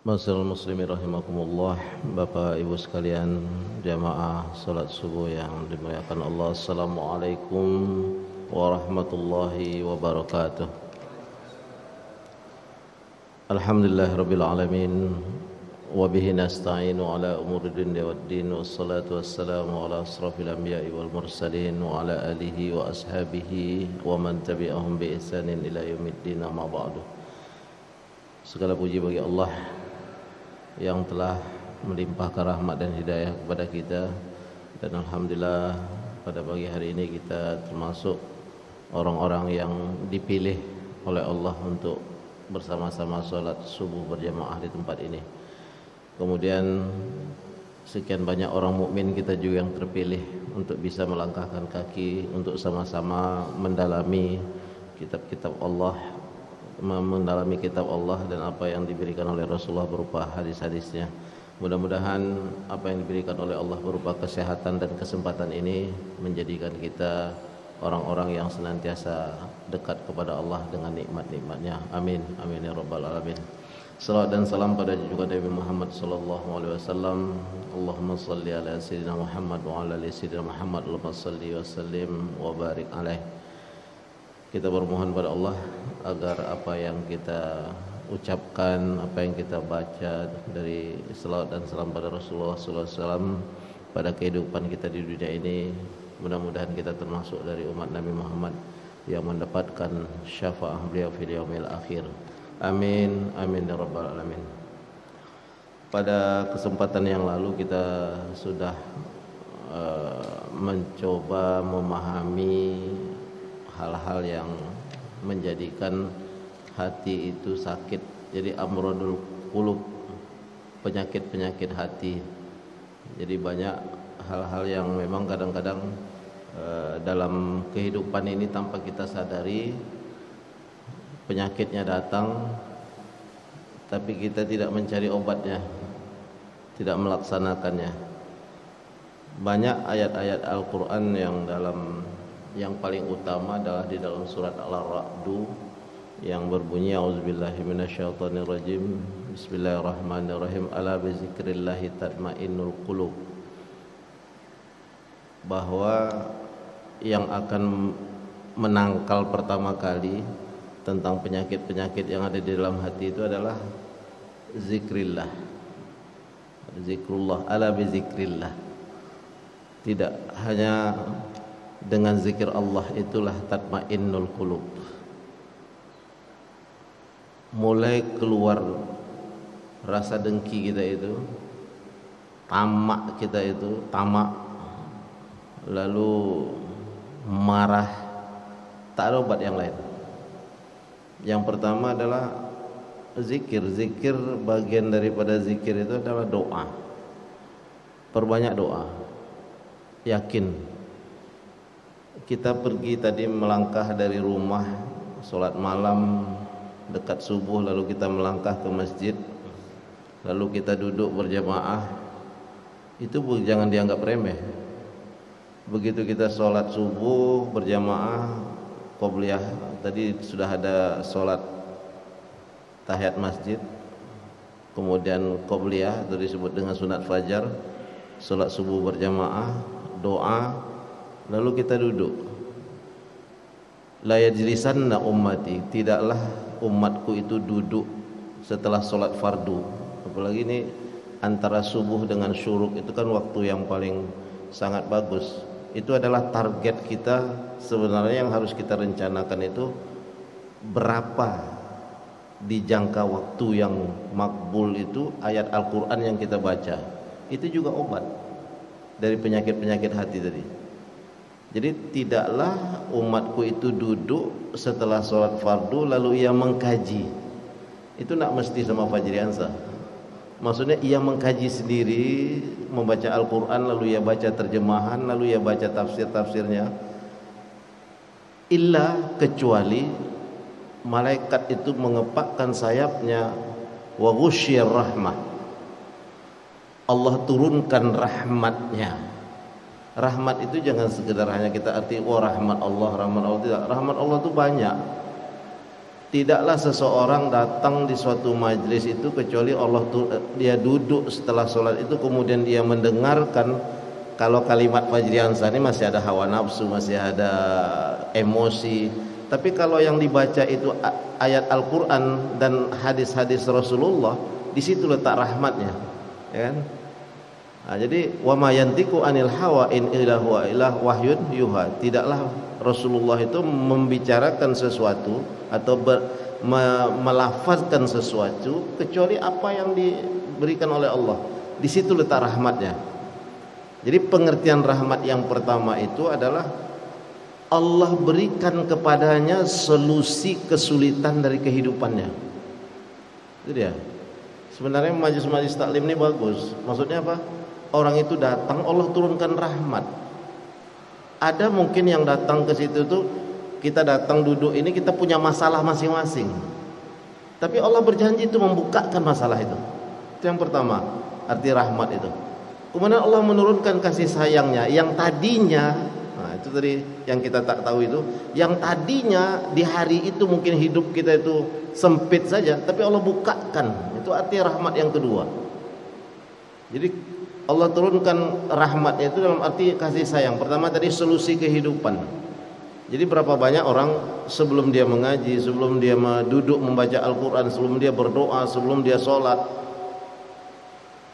Masyaallah muslimin rahimakumullah, Bapak Ibu sekalian, jamaah salat subuh yang dimuliakan Allah. Assalamualaikum warahmatullahi wabarakatuh. Alhamdulillahirabbil alamin wa bihi nasta'inu ala umuri dunya waddin, wassalatu wassalamu ala asrafil anbiya'i wal mursalin wa ala alihi wa ashabihi wa man tabi'ahum bi ihsanin ila yaumiddin, amma ba'du. Segala puji bagi Allah yang telah melimpahkan rahmat dan hidayah kepada kita, dan alhamdulillah pada pagi hari ini kita termasuk orang-orang yang dipilih oleh Allah untuk bersama-sama sholat subuh berjamaah di tempat ini. Kemudian sekian banyak orang mukmin kita juga yang terpilih untuk bisa melangkahkan kaki untuk sama-sama mendalami kitab-kitab Allah, mendalami kitab Allah dan apa yang diberikan oleh Rasulullah berupa hadis-hadisnya. Mudah-mudahan apa yang diberikan oleh Allah berupa kesehatan dan kesempatan ini menjadikan kita orang-orang yang senantiasa dekat kepada Allah dengan nikmat-nikmatnya. Amin, amin ya rabbal alamin. Salawat dan salam pada junjungan Nabi Muhammad sallallahu alaihi wasallam. Allahumma salli ala sayyidina Muhammad wa ala ali sayyidina Muhammad. Allahumma salli wa sallim wa barik alaihi. Kita bermohon pada Allah agar apa yang kita ucapkan, apa yang kita baca dari selawat dan salam pada Rasulullah SAW pada kehidupan kita di dunia ini, mudah-mudahan kita termasuk dari umat Nabi Muhammad yang mendapatkan syafaat beliau fil yaumil akhir. Amin, amin ya rabbal alamin. Pada kesempatan yang lalu kita sudah mencoba memahami hal-hal yang menjadikan hati itu sakit. Jadi amradul qulub, penyakit-penyakit hati. Jadi banyak hal-hal yang memang kadang-kadang dalam kehidupan ini tanpa kita sadari penyakitnya datang, tapi kita tidak mencari obatnya, tidak melaksanakannya. Banyak ayat-ayat Al-Quran yang paling utama adalah di dalam surat Al-Ra'du yang berbunyi auzubillahi minasyaitonirrajim, bismillahirrahmanirrahim, ala bizikrillahi tatmainnul qulub. Bahwa yang akan menangkal pertama kali tentang penyakit-penyakit yang ada di dalam hati itu adalah zikrillah, zikrullah, ala bizikrillah. Tidak hanya dengan zikir Allah itulah tatmainnul qulub. Mulai keluar rasa dengki kita itu, tamak kita itu, tamak, lalu marah, tak ada obat yang lain. Yang pertama adalah zikir. Zikir, bagian daripada zikir itu adalah doa. Perbanyak doa. Yakin. Kita pergi tadi melangkah dari rumah, sholat malam dekat subuh, lalu kita melangkah ke masjid, lalu kita duduk berjamaah. Itu jangan dianggap remeh. Begitu kita sholat subuh berjamaah, qobliyah, tadi sudah ada sholat tahiyat masjid, kemudian qobliyah itu disebut dengan sunat fajar, sholat subuh berjamaah, doa, lalu kita duduk. La yajlisanna ummati, tidaklah umatku itu duduk setelah solat fardu. Apalagi ini antara subuh dengan syuruk itu kan waktu yang paling sangat bagus. Itu adalah target kita sebenarnya yang harus kita rencanakan itu berapa di jangka waktu yang makbul itu ayat Al-Quran yang kita baca. Itu juga obat dari penyakit-penyakit hati tadi. Jadi tidaklah umatku itu duduk setelah sholat fardu lalu ia mengkaji. Itu nak mesti sama Fajri Ansah. Maksudnya ia mengkaji sendiri, membaca Al-Quran, lalu ia baca terjemahan, lalu ia baca tafsir-tafsirnya. Illa, kecuali malaikat itu mengepakkan sayapnya, wa ghusyir rahmah, Allah turunkan rahmatnya. Rahmat itu jangan sekedar hanya kita arti rahmat Allah tidak. Rahmat Allah itu banyak. tidaklah seseorang datang di suatu majlis itu kecuali dia duduk setelah sholat itu kemudian dia mendengarkan. Kalau kalimat fajriansa ini masih ada hawa nafsu, masih ada emosi. Tapi kalau yang dibaca itu ayat Al-Quran dan hadis-hadis Rasulullah, di situ letak rahmatnya, ya kan? Nah, jadi wa ma yantiqu anil hawa in illa huwa illa wahyun yuha. Tidaklah Rasulullah itu membicarakan sesuatu atau melafazkan sesuatu kecuali apa yang diberikan oleh Allah. Di situ letak rahmatnya. Jadi pengertian rahmat yang pertama itu adalah Allah berikan kepadanya solusi kesulitan dari kehidupannya. Itu dia. Sebenarnya majlis-majlis taklim ini bagus. Maksudnya apa? Orang itu datang, Allah turunkan rahmat. Ada mungkin yang datang ke situ tuh, kita datang duduk ini kita punya masalah masing-masing. Tapi Allah berjanji itu membukakan masalah itu. Itu yang pertama, arti rahmat itu. Kemudian Allah menurunkan kasih sayangnya yang tadinya, nah itu tadi yang kita tak tahu itu, yang tadinya di hari itu mungkin hidup kita itu sempit saja, tapi Allah bukakan. Itu arti rahmat yang kedua. Jadi Allah turunkan rahmatnya itu dalam arti kasih sayang. Pertama tadi solusi kehidupan. Jadi berapa banyak orang sebelum dia mengaji, sebelum dia duduk membaca Al-Quran, sebelum dia berdoa, sebelum dia sholat,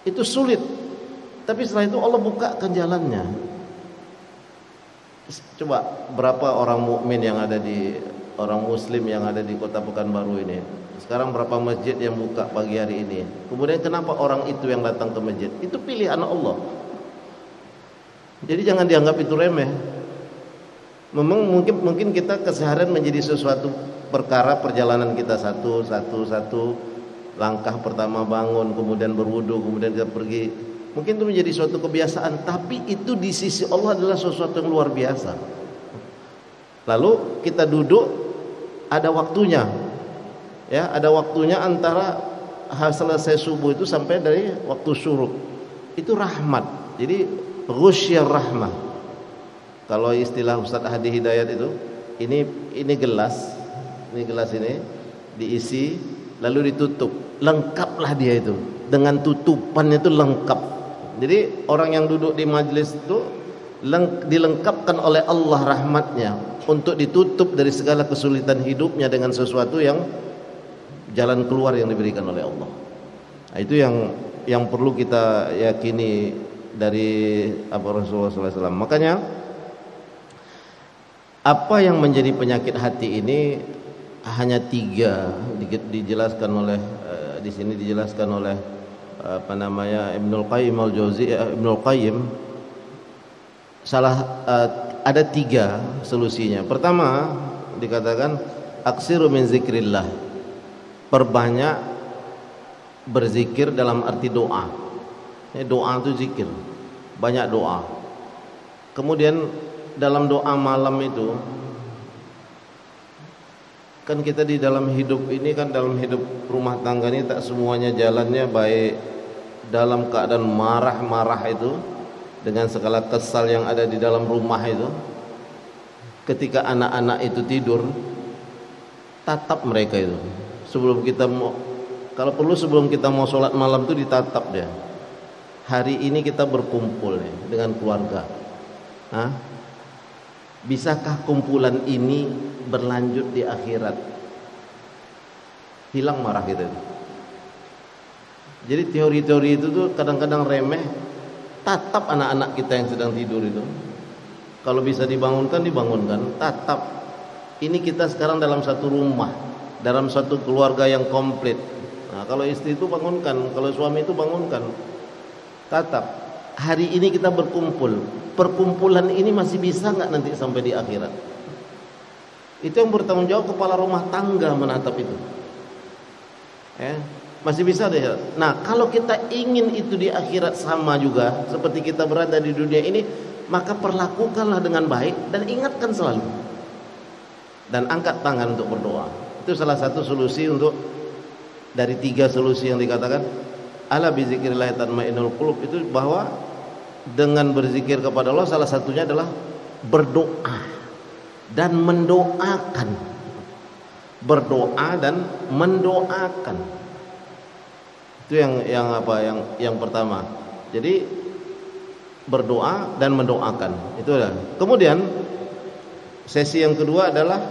itu sulit. Tapi setelah itu Allah bukakan jalannya. Coba berapa orang mukmin yang ada orang muslim yang ada di Kota Pekanbaru ini. Sekarang berapa masjid yang buka pagi hari ini. Kemudian kenapa orang itu yang datang ke masjid? Itu pilihan Allah. Jadi jangan dianggap itu remeh. Memang mungkin kita keseharian menjadi sesuatu perkara perjalanan kita satu langkah pertama bangun, kemudian berwudu, kemudian kita pergi. Mungkin itu menjadi suatu kebiasaan, tapi itu di sisi Allah adalah sesuatu yang luar biasa. Lalu kita duduk, ada waktunya, ya, ada waktunya antara selesai subuh itu sampai dari waktu syuruk. Itu rahmat. Jadi ghusyar rahmah. Kalau istilah Ustaz Hadi Hidayat itu, ini gelas ini diisi lalu ditutup, lengkaplah dia itu dengan tutupannya itu lengkap. Jadi orang yang duduk di majelis itu dilengkapkan oleh Allah rahmatnya untuk ditutup dari segala kesulitan hidupnya dengan sesuatu yang jalan keluar yang diberikan oleh Allah. Nah, itu yang perlu kita yakini dari Rasulullah SAW. Makanya apa yang menjadi penyakit hati ini hanya 3 dijelaskan oleh di sini dijelaskan oleh Ibnul Qayyim Ibnul Qayyim. Ada 3 solusinya. Pertama dikatakan aksiru min zikrillah, perbanyak berzikir dalam arti doa. Doa itu zikir, banyak doa. Kemudian dalam doa malam itu, kan kita di dalam hidup ini kan, dalam hidup rumah tangga ini tak semuanya jalannya baik. Dalam keadaan marah-marah itu, dengan segala kesal yang ada di dalam rumah itu, ketika anak-anak itu tidur, tatap mereka itu. Sebelum kita mau sholat malam itu ditatap dia. Hari ini kita berkumpul dengan keluarga. Bisakah kumpulan ini berlanjut di akhirat? Hilang marah kita itu. Jadi teori-teori itu tuh kadang-kadang remeh. Tatap anak-anak kita yang sedang tidur itu. Kalau bisa dibangunkan, tatap. Ini kita sekarang dalam satu rumah, dalam satu keluarga yang komplit. Nah, kalau istri itu bangunkan, kalau suami itu bangunkan. Tatap. Hari ini kita berkumpul. Perkumpulan ini masih bisa nggak nanti sampai di akhirat? Itu yang bertanggung jawab kepala rumah tangga menatap itu. Masih bisa deh. Nah, kalau kita ingin itu di akhirat sama juga seperti kita berada di dunia ini, maka perlakukanlah dengan baik dan ingatkan selalu. Dan angkat tangan untuk berdoa. Itu salah satu solusi untuk dari 3 solusi yang dikatakan ala bi zikrillah tatmainnul qulub, itu bahwa dengan berzikir kepada Allah salah satunya adalah berdoa dan mendoakan. berdoa dan mendoakan. Itu yang pertama. Jadi berdoa dan mendoakan. Itu adalah. Kemudian sesi yang kedua adalah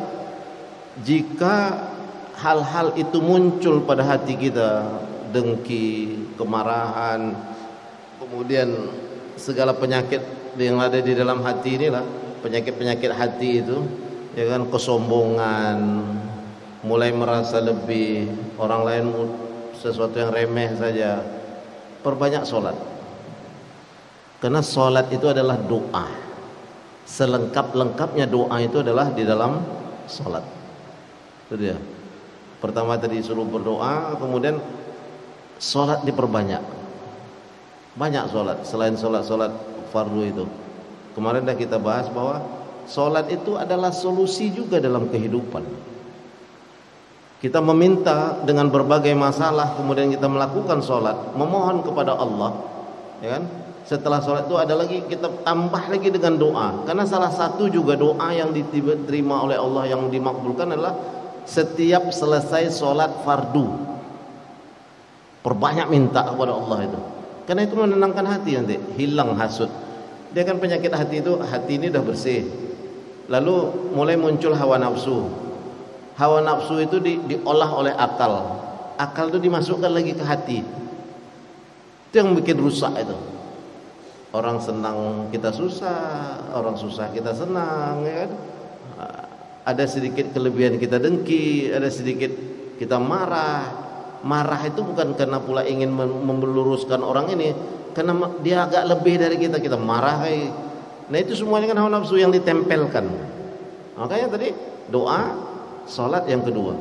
jika hal-hal itu muncul pada hati kita, dengki, kemarahan, kemudian segala penyakit yang ada di dalam hati inilah, penyakit-penyakit hati itu, ya kan, kesombongan, mulai merasa lebih, orang lain sesuatu yang remeh saja. Perbanyak sholat, karena sholat itu adalah doa. Selengkap-lengkapnya doa itu adalah di dalam sholat. Itu dia. Pertama tadi suruh berdoa, kemudian sholat diperbanyak. Banyak sholat selain sholat fardu itu. Kemarin dah kita bahas bahwa sholat itu adalah solusi juga dalam kehidupan. Kita meminta dengan berbagai masalah, kemudian kita melakukan sholat, memohon kepada Allah, ya kan? Setelah sholat itu ada lagi, kita tambah lagi dengan doa. Karena salah satu juga doa yang diterima oleh Allah, yang dimakbulkan adalah setiap selesai sholat fardu, perbanyak minta kepada Allah itu. Karena itu menenangkan hati, nanti hilang hasut. Dia kan penyakit hati itu, hati ini udah bersih, lalu mulai muncul hawa nafsu. Hawa nafsu itu diolah oleh akal. Akal itu dimasukkan lagi ke hati. Itu yang bikin rusak itu. Orang senang kita susah, orang susah kita senang, ya kan? Ada sedikit kelebihan kita dengki, ada sedikit kita marah. Marah itu bukan karena pula ingin meluruskan orang ini, karena dia agak lebih dari kita marah. Nah itu semuanya kan hawa nafsu yang ditempelkan. Makanya tadi doa, sholat yang kedua,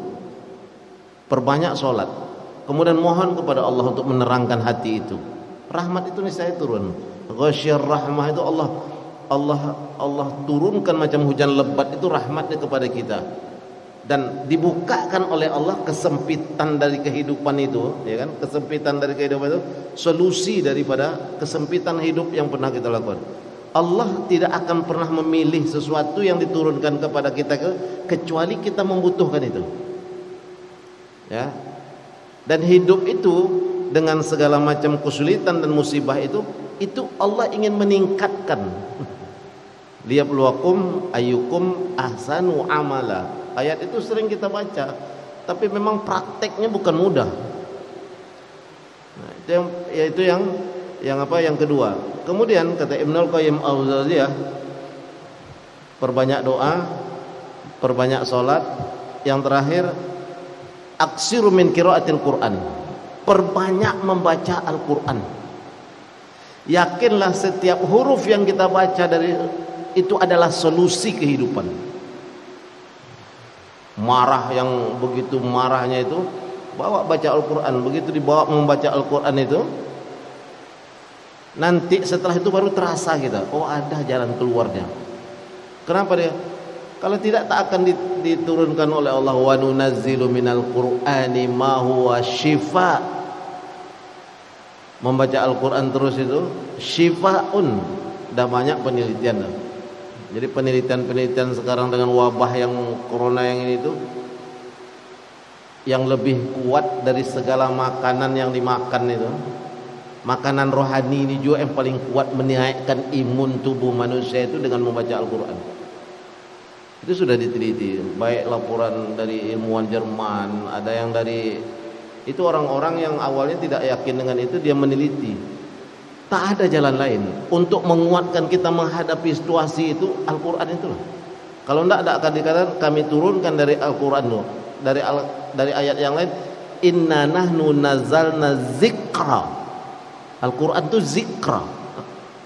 perbanyak sholat, kemudian mohon kepada Allah untuk menerangkan hati itu. Rahmat itu niscaya turun. Ghasyir rahmah itu Allah turunkan macam hujan lebat, itu rahmatnya kepada kita. Dan dibukakan oleh Allah kesempitan dari kehidupan itu, ya kan? Kesempitan dari kehidupan itu solusi daripada kesempitan hidup yang pernah kita lakukan. Allah tidak akan pernah memilih sesuatu yang diturunkan kepada kita kecuali kita membutuhkan itu. Ya. Dan hidup itu dengan segala macam kesulitan dan musibah itu Allah ingin meningkatkan. Liyabluwakum ayyukum ahsanu amala. Ayat itu sering kita baca, tapi memang prakteknya bukan mudah. Nah, itu yang kedua. Kemudian kata Ibnul Qayyim al-Jauziyah, perbanyak doa, perbanyak salat. Yang terakhir, aksiru min qiraatil Quran. Perbanyak membaca Al-Quran. Yakinlah setiap huruf yang kita baca dari itu adalah solusi kehidupan. Marah yang begitu marahnya itu, bawa baca Al-Quran. Begitu dibawa membaca Al-Quran itu, nanti setelah itu baru terasa kita, oh ada jalan keluarnya. Kenapa dia? Kalau tidak, tak akan diturunkan oleh Allah, wa nunazzilu minal Qur'ani ma huwa shifa. Membaca Al-Quran terus itu shifaun. Dah banyak penelitian dah. Jadi penelitian sekarang dengan wabah yang corona yang ini itu, yang lebih kuat dari segala makanan yang dimakan itu, makanan rohani ini juga yang paling kuat menaikkan imun tubuh manusia itu dengan membaca Al-Quran. Itu sudah diteliti, baik laporan dari ilmuwan Jerman, ada yang dari itu orang-orang yang awalnya tidak yakin dengan itu, dia meneliti. Tak ada jalan lain untuk menguatkan kita menghadapi situasi itu, Al-Quran itulah. Kalau tidak akan dikatakan kami turunkan dari Al-Quran itu, dari ayat yang lain, inna nahnu nazzalna zikra. Al-Quran itu zikra,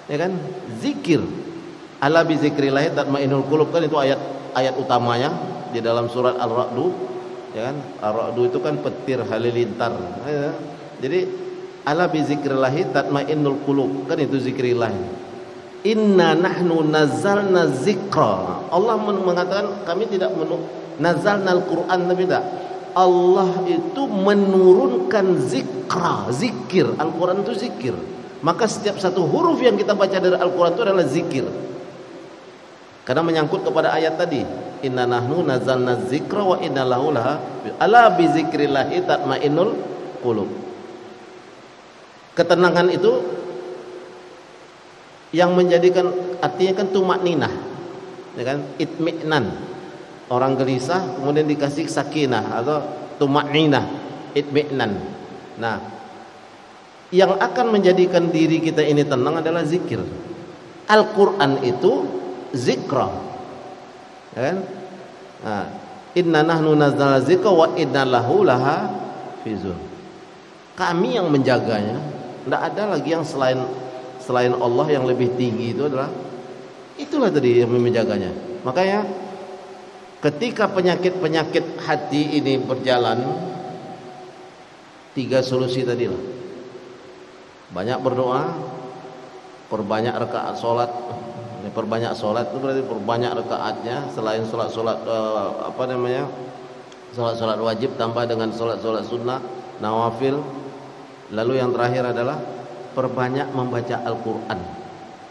ya kan? Zikir. Ala bi zikrillah tatmainnul qulub, kan itu ayat utamanya di dalam surat Al-Ra'du, ya kan? Al-Ra'du itu kan petir halilintar. Ya. Jadi ala bi zikrillah tatmainnul qulub, kan itu zikrillah. Inna nahnu nazzalna zikra. Allah mengatakan kami tidak nazzalna al-Quran, tapi tidak. Allah itu menurunkan zikra, zikir. Al-Quran itu zikir. Maka setiap satu huruf yang kita baca dari Al-Quran itu adalah zikir. Karena menyangkut kepada ayat tadi, inna nahnu nazzalna dzikra wa inna lahu ala bi dzikrillahi tatmainnul qulub. Ketenangan itu yang menjadikan, artinya kan tumakninah, ya kan, itminan. Orang gelisah kemudian dikasih sakinah atau tumakninah, itminan. Nah, yang akan menjadikan diri kita ini tenang adalah zikir. Al-Quran itu zikra, ya kan? Nah, inna nahnu nazzalna dzikra wa inna lahu lahafizun. Kami yang menjaganya. Tidak ada lagi yang selain Allah yang lebih tinggi. Itulah tadi yang menjaganya. Makanya ketika penyakit hati ini berjalan, 3 solusi tadilah. Banyak berdoa, perbanyak rakaat sholat. Perbanyak sholat itu berarti perbanyak rakaatnya, selain sholat sholat wajib tambah dengan sholat sunnah, nawafil. Lalu yang terakhir adalah perbanyak membaca Al-Quran.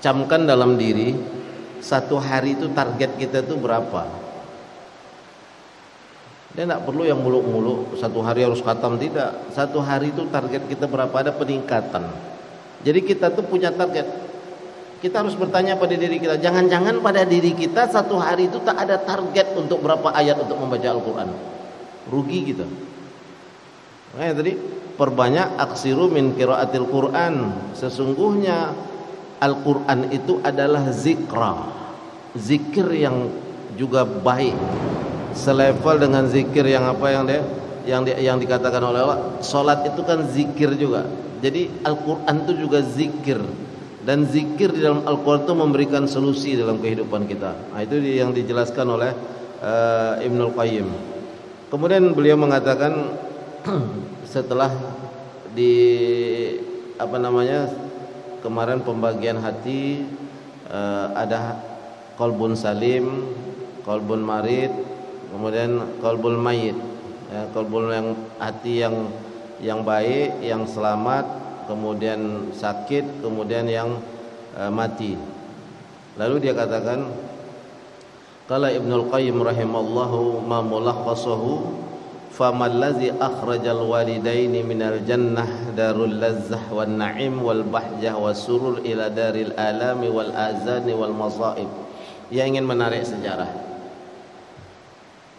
Camkan dalam diri, satu hari itu target kita itu berapa. Dia tidak perlu yang muluk-muluk, satu hari harus khatam, tidak. Satu hari itu target kita berapa, ada peningkatan. Jadi kita tuh punya target. Kita harus bertanya pada diri kita, jangan-jangan pada diri kita satu hari itu tak ada target untuk berapa ayat untuk membaca Al-Quran. Rugi kita. Makanya tadi perbanyak aksiru min qiraatil Quran. Sesungguhnya Al-Quran itu adalah zikra, zikir yang juga baik, selevel dengan zikir yang yang dikatakan oleh Allah. Salat itu kan zikir juga. Jadi Al-Quran itu juga zikir, dan zikir di dalam Al-Quran itu memberikan solusi dalam kehidupan kita. Nah, itu yang dijelaskan oleh Ibnul Qayyim. Kemudian beliau mengatakan setelah kemarin pembagian hati, ada qalbun salim, qalbun marid, kemudian qalbul mayit, ya, qalbun yang hati yang baik, yang selamat, kemudian sakit, kemudian yang mati. Lalu dia katakan, qala Ibnul Qayyim rahimallahu ma mulakhasahu famal ladzi akhrajal walidaini minal jannah darul lazzah wan na'im wal bahjah wasurur ila daril alami wal azani wal masaib. Ia ingin menarik sejarah.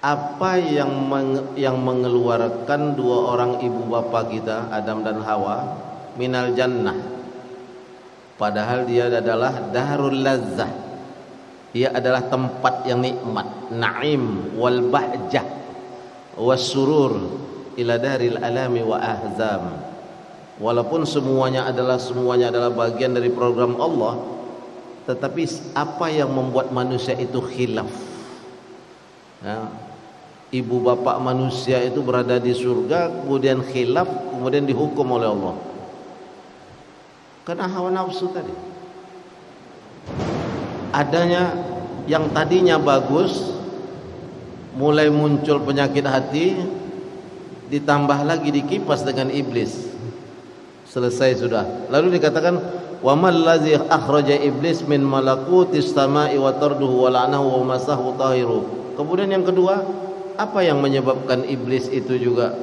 Apa yang mengeluarkan dua orang ibu bapa kita, Adam dan Hawa, minal jannah, padahal dia adalah darul lazzah, dia adalah tempat yang nikmat, na'im wal bahjah wasurur ila daril alami wa ahzam. Walaupun semuanya adalah bagian dari program Allah, tetapi apa yang membuat manusia itu khilaf, ya, ibu bapak manusia itu berada di surga, kemudian khilaf, kemudian dihukum oleh Allah karena hawa nafsu tadi. Adanya yang tadinya bagus, mulai muncul penyakit hati, ditambah lagi dikipas dengan iblis, selesai sudah. Lalu dikatakan wa mal ladzi akhraja iblis min malakutis samai wa tarduhu wa la'nahu wa masahu tahiru. Kemudian yang kedua, apa yang menyebabkan iblis itu juga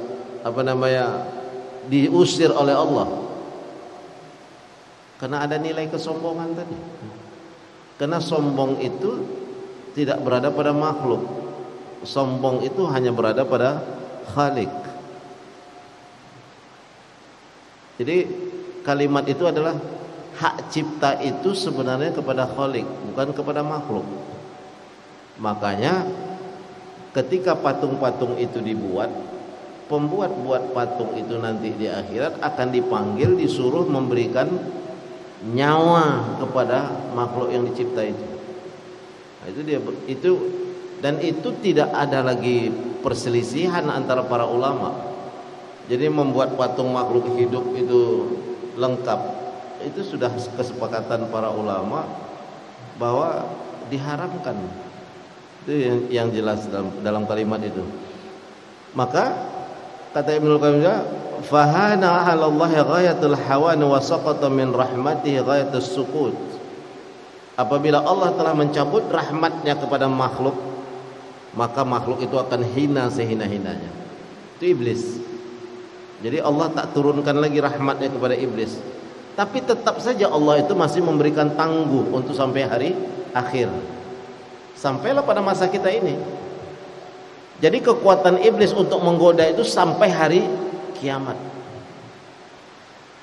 diusir oleh Allah? Karena ada nilai kesombongan tadi. Karena sombong itu tidak berada pada makhluk, sombong itu hanya berada pada Khalik. Jadi kalimat itu adalah hak cipta itu sebenarnya kepada Khalik, bukan kepada makhluk. Makanya ketika patung-patung itu dibuat, pembuat patung itu nanti di akhirat akan dipanggil, disuruh memberikan nyawa kepada makhluk yang dicipta itu. Nah, itu tidak ada lagi perselisihan antara para ulama. Jadi membuat patung makhluk hidup itu lengkap, itu sudah kesepakatan para ulama bahwa diharamkan. Itu yang jelas dalam kalimat itu. Maka kata Ibnu Qayyim, fahana 'ala Allah ghayatul hawan wa saqata min rahmatihi ghayatus sukut. apabila Allah telah mencabut rahmatnya kepada makhluk, maka makhluk itu akan hina sehina-hinanya. Itu iblis. Jadi Allah tak turunkan lagi rahmatnya kepada iblis. Tapi tetap saja Allah itu masih memberikan tangguh untuk sampai hari akhir. Sampailah pada masa kita ini. Jadi kekuatan iblis untuk menggoda itu sampai hari kiamat.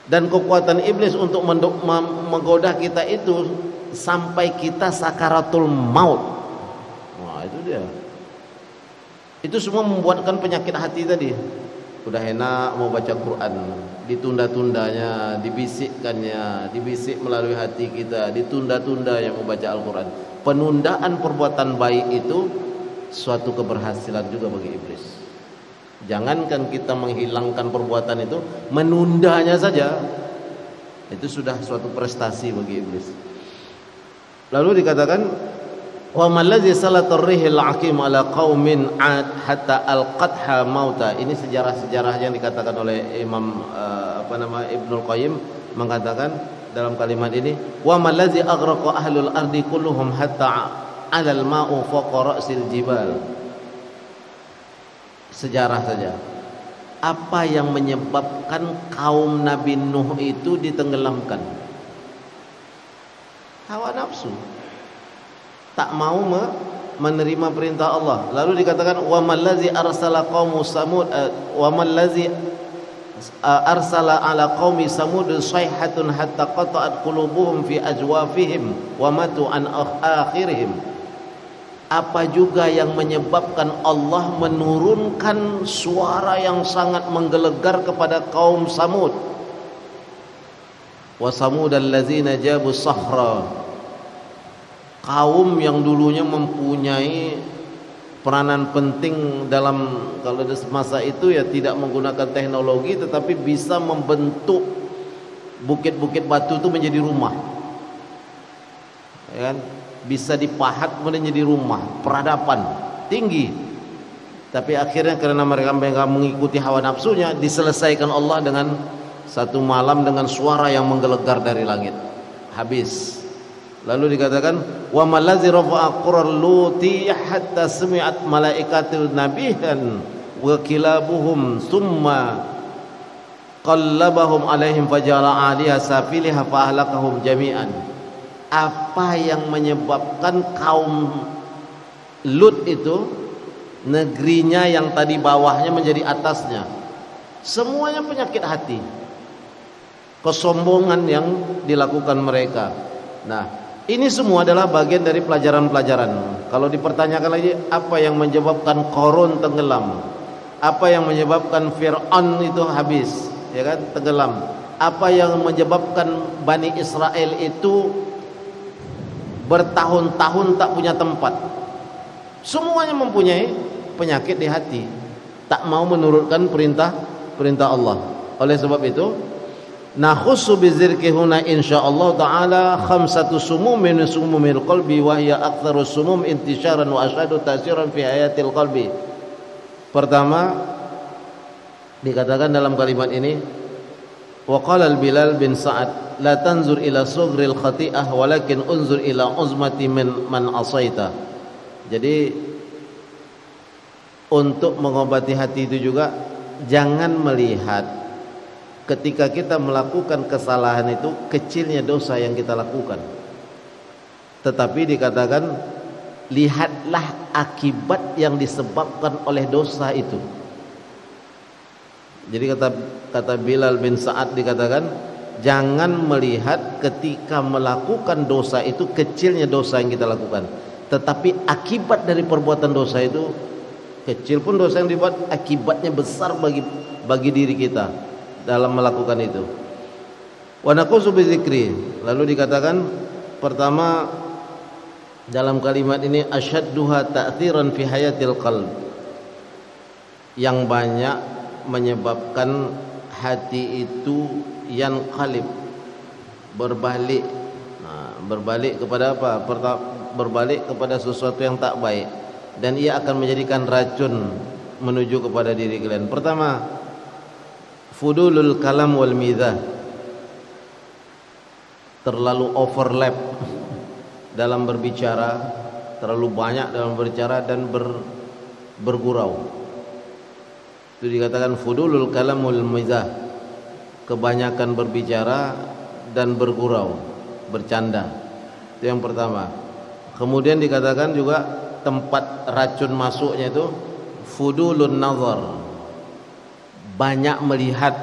Dan kekuatan iblis untuk menggoda kita itu sampai kita sakaratul maut. Wah, itu dia. Itu semua membuatkan penyakit hati tadi. Udah enak mau baca Quran, ditunda-tundanya, dibisikkannya, dibisik melalui hati kita, ditunda-tunda yang mau baca Al-Quran. Penundaan perbuatan baik itu suatu keberhasilan juga bagi iblis. Jangankan kita menghilangkan perbuatan itu, menundanya saja itu sudah suatu prestasi bagi iblis. Lalu dikatakan wa mallazi salatar rihil aqim ala qaumin hatta alqatha mauta. Ini sejarah-sejarah yang dikatakan oleh Imam Ibnul Qayyim mengatakan dalam kalimat ini, wa mallazi aghraqa ahlul ardi kulluhum hatta alal ma'u fawqa ra'sil jibal. Sejarah saja. Apa yang menyebabkan kaum Nabi Nuh itu ditenggelamkan? Hawa nafsu. Tak mau menerima perintah Allah. Lalu dikatakan wa mallazi arsala qaumu samud wa mallazi arsala ala qaumi samud sayhatun hatta qata'at qulubuhum fi ajwafihim wa matu an akhirihim. Apa juga yang menyebabkan Allah menurunkan suara yang sangat menggelegar kepada kaum Samud? Wa samudal ladzina jabu sahra. Kaum yang dulunya mempunyai peranan penting dalam, kalau di masa itu ya tidak menggunakan teknologi, tetapi bisa membentuk bukit-bukit batu itu menjadi rumah, ya kan? Bisa dipahat kemudian jadi rumah, peradaban tinggi. Tapi akhirnya karena mereka mengikuti hawa nafsunya, diselesaikan Allah dengan satu malam dengan suara yang menggelegar dari langit. Habis. Lalu dikatakan wa malazi rafa'a qural luti hatta sami'at malaikatul nabihan wa kilabuhum thumma qallabahum alaihim fajala 'aliha safiliha fa ahlakahum jami'an. Apa yang menyebabkan kaum Lut itu negerinya yang tadi bawahnya menjadi atasnya? Semuanya penyakit hati, kesombongan yang dilakukan mereka. Nah, ini semua adalah bagian dari pelajaran-pelajaran. Kalau dipertanyakan lagi, apa yang menyebabkan Qarun tenggelam? Apa yang menyebabkan Fir'aun itu habis, ya kan, tenggelam? Apa yang menyebabkan Bani Israel itu bertahun-tahun tak punya tempat? Semuanya mempunyai penyakit di hati, tak mau menurutkan perintah Allah. Oleh sebab itu, nakhussu bizirki huna insyaallah taala khamsatu sumum min sumumil qalbi wa hiya aktsaru sumum intisharan wa asyadu ta'siran fi hayatil qalbi. Pertama dikatakan dalam kalimat ini, wa qala al-Bilal bin Sa'ad la tanzur ila sughril khati'ah walakin unzur ila uzmati man asaita. Jadi untuk mengobati hati itu juga jangan melihat ketika kita melakukan kesalahan itu kecilnya dosa yang kita lakukan, tetapi dikatakan lihatlah akibat yang disebabkan oleh dosa itu. Jadi kata Bilal bin Sa'ad dikatakan jangan melihat ketika melakukan dosa itu kecilnya dosa yang kita lakukan, tetapi akibat dari perbuatan dosa itu, kecil pun dosa yang dibuat akibatnya besar bagi diri kita dalam melakukan itu. Wa naqusu bizikri. Lalu dikatakan pertama dalam kalimat ini asyadduha ta'thiran fi hayatil qalb, yang banyak menyebabkan hati itu yang qalib, berbalik. Nah, berbalik kepada apa? Berbalik kepada sesuatu yang tak baik, dan ia akan menjadikan racun menuju kepada diri kalian. Pertama, fudulul kalam wal mizah, terlalu overlap dalam berbicara, terlalu banyak dalam berbicara dan bergurau. Itu dikatakan fudulul kalamul mizah, kebanyakan berbicara dan bergurau, bercanda. Itu yang pertama. Kemudian dikatakan juga tempat racun masuknya itu fudulun nazar, banyak melihat.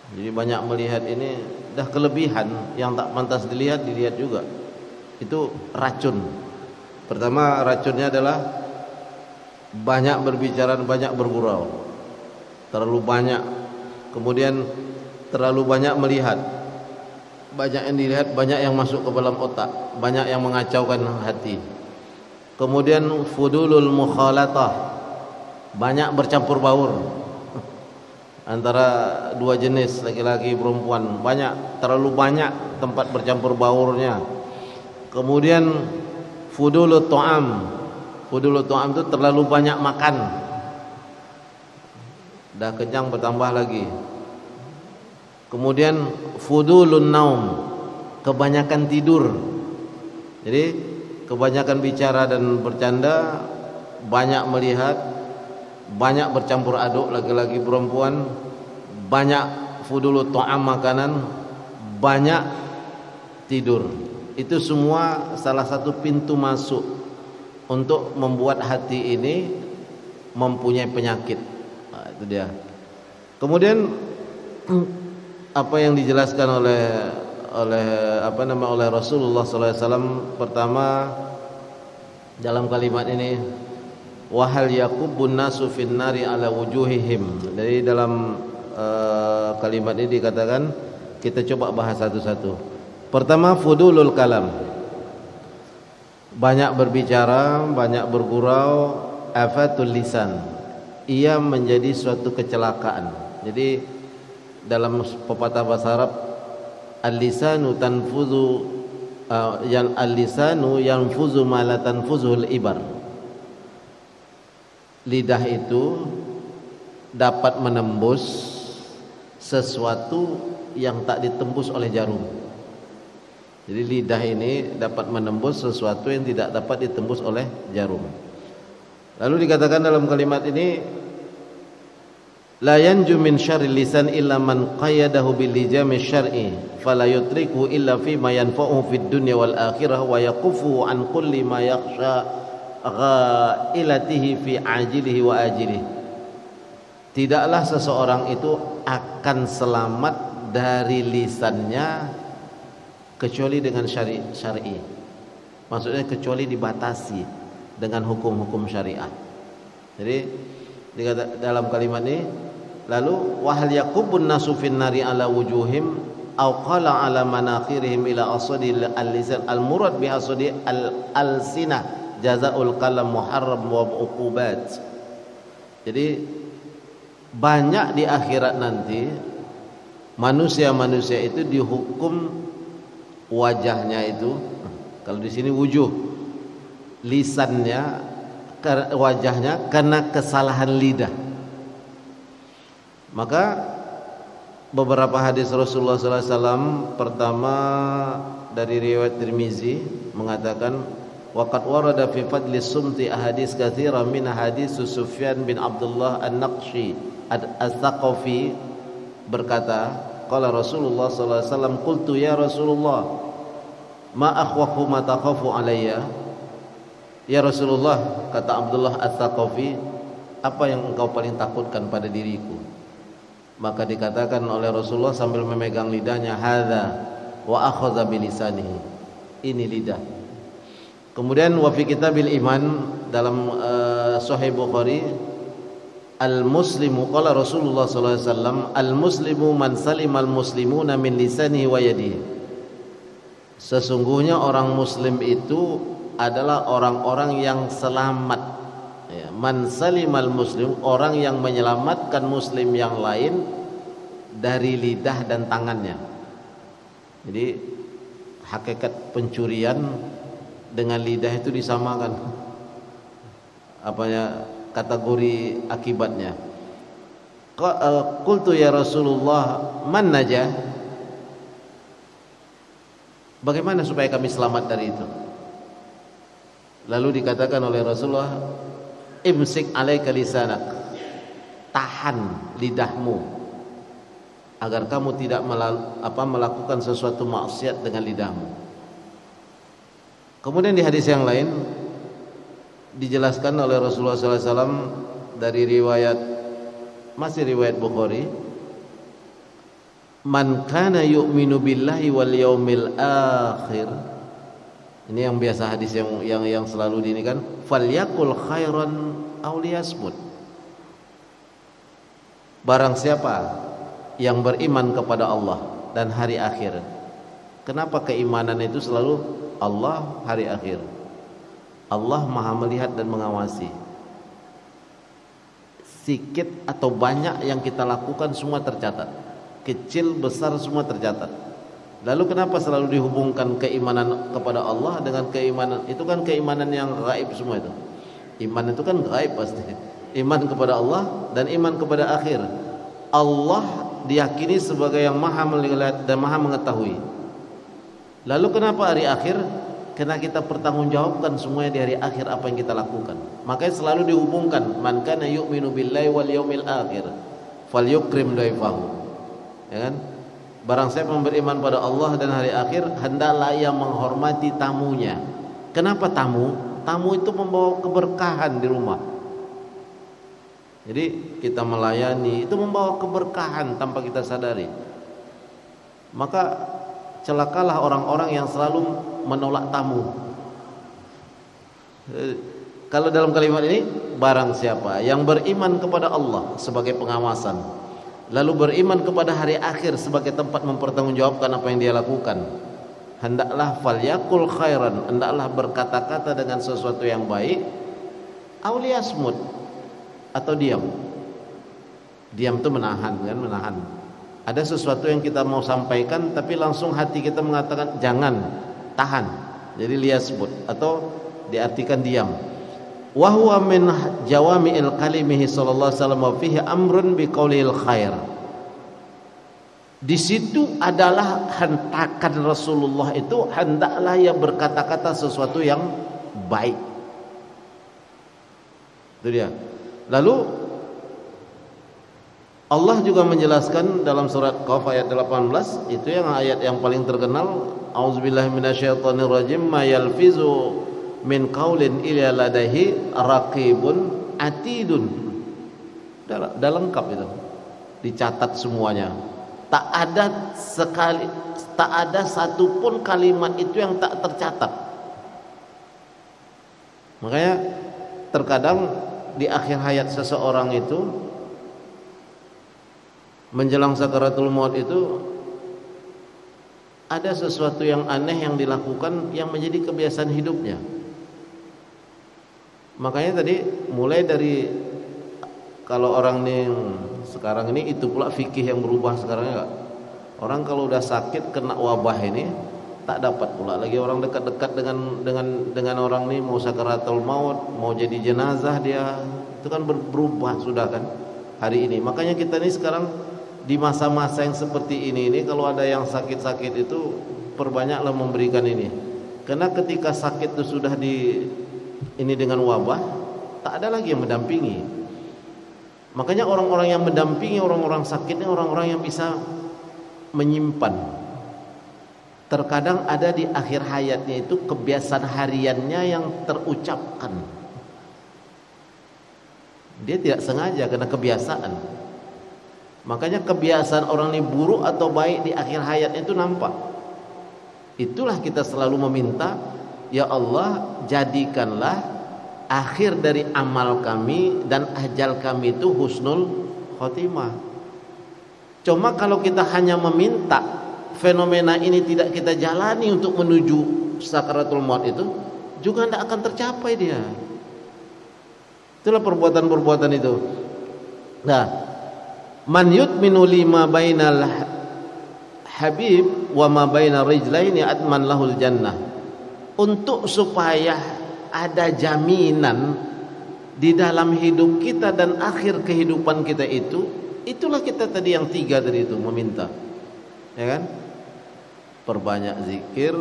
Jadi banyak melihat ini dah kelebihan, yang tak pantas dilihat juga. Itu racun. Pertama racunnya adalah banyak berbicara, banyak bergurau, terlalu banyak. Kemudian terlalu banyak melihat, banyak yang dilihat, banyak yang masuk ke dalam otak, banyak yang mengacaukan hati. Kemudian fudulul mukhalatah, banyak bercampur baur antara dua jenis, laki-laki perempuan, terlalu banyak tempat bercampur baurnya. Kemudian fudulut ta'am, fudulul ta'am itu terlalu banyak makan, dah kenyang bertambah lagi. Kemudian fudulun naum, kebanyakan tidur. Jadi kebanyakan bicara dan bercanda, banyak melihat, banyak bercampur aduk laki-laki perempuan, banyak fudulul ta'am makanan, banyak tidur. Itu semua salah satu pintu masuk untuk membuat hati ini mempunyai penyakit. Nah, itu dia. Kemudian apa yang dijelaskan oleh Rasulullah SAW pertama dalam kalimat ini, wahal yakubun nasu finnari ala wujuhihim. Jadi dalam kalimat ini dikatakan, kita coba bahas satu-satu. Pertama fudulul kalam, banyak berbicara, banyak bergurau, afatul lisan, ia menjadi suatu kecelakaan. Jadi dalam pepatah bahasa Arab, al-lisanu tanfuzu al-lisanu yanfuzu ma la tanfuzul ibar. Lidah itu dapat menembus sesuatu yang tak ditembus oleh jarum. Jadi lidah ini dapat menembus sesuatu yang tidak dapat ditembus oleh jarum. Lalu dikatakan dalam kalimat ini, la yanju min syarril lisan illa man qayyadahu bil lijami syar'i fala yutriku illa fi ma yanfa'uhu fid dunya wal akhirah wa yaqufu an kulli ma yakhsha ghailatihi fi ajilihi wa ajilihi. Tidaklah seseorang itu akan selamat dari lisannya kecuali dengan syar'i. Maksudnya kecuali dibatasi dengan hukum-hukum syariat. Jadi dalam kalimat ini, lalu wahal yakubun nasu finnari ala wujuhim aw qala ala manakhirihim ila asadi al-lisan al-murad bi asadi al-alsinah jazaul kalam muharram wa uqubat. Jadi banyak di akhirat nanti manusia-manusia itu dihukum wajahnya itu, kalau di sini wujuh, lisannya, wajahnya karena kesalahan lidah. Maka beberapa hadis Rasulullah SAW, pertama dari riwayat Tirmizi mengatakan, waqad warada fi fadli sumti ahadits katsira min hadis Sufyan bin Abdullah An-Naqshi As-Saqafi berkata, qala Rasulullah sallallahu alaihi wasallam, qultu ya Rasulullah ma akhwafu ma takhafu alayya. Ya Rasulullah, kata Abdullah As-Saqafi, apa yang engkau paling takutkan pada diriku? Maka dikatakan oleh Rasulullah sambil memegang lidahnya, hadza wa akhadha bilisanihi, ini lidah. Kemudian wa fi kitabil iman, dalam Sahih Bukhari, al-muslimu, qala Rasulullah sallallahu alaihi wasallam, al-muslimu man salimal muslimuna min lisanihi wa yadihi. Sesungguhnya orang muslim itu adalah orang-orang yang selamat, ya, man salimal muslim, orang yang menyelamatkan muslim yang lain dari lidah dan tangannya. Jadi hakikat pencurian dengan lidah itu disamakan, apanya, kategori akibatnya. Qultu ya Rasulullah man najah, Bagaimana supaya kami selamat dari itu? Lalu dikatakan oleh Rasulullah, imsik alaika lisanak, tahan lidahmu agar kamu tidak melakukan sesuatu maksiat dengan lidahmu. Kemudian di hadis yang lain dijelaskan oleh Rasulullah SAW dari masih riwayat Bukhari, man kana yu'minu billahi wal yaumil akhir. Ini yang biasa hadis yang selalu ini kan, falyakul khairan aw liyasmut. Barang siapa yang beriman kepada Allah dan hari akhir. Kenapa keimanan itu selalu Allah, hari akhir? Allah Maha melihat dan mengawasi. Sikit atau banyak yang kita lakukan semua tercatat. Kecil besar semua tercatat. Lalu kenapa selalu dihubungkan keimanan kepada Allah dengan keimanan? Itu kan keimanan yang gaib semua itu. Iman itu kan gaib pasti. Iman kepada Allah dan iman kepada akhir. Allah diyakini sebagai yang Maha melihat dan Maha mengetahui. Lalu kenapa hari akhir? Karena kita pertanggungjawabkan semuanya di hari akhir apa yang kita lakukan. Makanya selalu dihubungkan, man kana yu'minu billahi wal yaumil akhir falyukrim daifahu. Ya kan? Barang siapa yang beriman pada Allah dan hari akhir, hendaklah ia menghormati tamunya. Kenapa tamu? Tamu itu membawa keberkahan di rumah. Jadi kita melayani itu membawa keberkahan tanpa kita sadari. Maka celakalah orang-orang yang selalu menolak tamu. Kalau dalam kalimat ini, barang siapa yang beriman kepada Allah sebagai pengawasan, lalu beriman kepada hari akhir sebagai tempat mempertanggungjawabkan apa yang dia lakukan, hendaklah falyakul khairan, hendaklah berkata-kata dengan sesuatu yang baik, aw liyasmut, atau diam. Diam itu menahan kan, menahan. Ada sesuatu yang kita mau sampaikan tapi langsung hati kita mengatakan jangan, tahan. Jadi liyasmut atau diartikan diam. Wa huwa min jawami'il kalimihi sallallahu alaihi wasallam wa fihi amrun biqaulil khair. Di situ adalah hentakan Rasulullah itu, hendaklah ia berkata-kata sesuatu yang baik. Itu dia. Lalu Allah juga menjelaskan dalam surat Qaf ayat 18, itu yang ayat yang paling terkenal, auzubillahi minasyaitonirrajim, ma yalfizu min qaulin illa ladaihi raqibun atidun. Dah lengkap itu, dicatat semuanya. Tak ada satupun kalimat itu yang tak tercatat. Makanya terkadang di akhir hayat seseorang itu, menjelang sakaratul maut itu, ada sesuatu yang aneh yang dilakukan yang menjadi kebiasaan hidupnya. Makanya tadi mulai dari, kalau orang ini sekarang ini, itu pula fikih yang berubah sekarang ya. Orang kalau udah sakit kena wabah ini tak dapat pula lagi orang dekat-dekat dengan orang ini, mau sakaratul maut, mau jadi jenazah dia, itu kan berubah sudah kan hari ini. Makanya kita ini sekarang di masa-masa yang seperti ini kalau ada yang sakit-sakit itu perbanyaklah memberikan ini. Karena ketika sakit itu sudah ini dengan wabah, tak ada lagi yang mendampingi. Makanya orang-orang yang mendampingi orang-orang sakitnya orang-orang yang bisa menyimpan. Terkadang ada di akhir hayatnya itu kebiasaan hariannya yang terucapkan. Dia tidak sengaja karena kebiasaan. Makanya kebiasaan orang ini buruk atau baik di akhir hayatnya itu nampak. Itulah kita selalu meminta, ya Allah, jadikanlah akhir dari amal kami dan ajal kami itu husnul khotimah. Cuma kalau kita hanya meminta, fenomena ini tidak kita jalani untuk menuju sakaratul maut itu, juga tidak akan tercapai dia. Itulah perbuatan-perbuatan itu. Nah, man yutminu lima bainal habib wa ma bainar rijlaini atman lahul jannah. Untuk supaya ada jaminan di dalam hidup kita dan akhir kehidupan kita itu, itulah kita tadi yang tiga tadi itu meminta, ya kan? perbanyak zikir,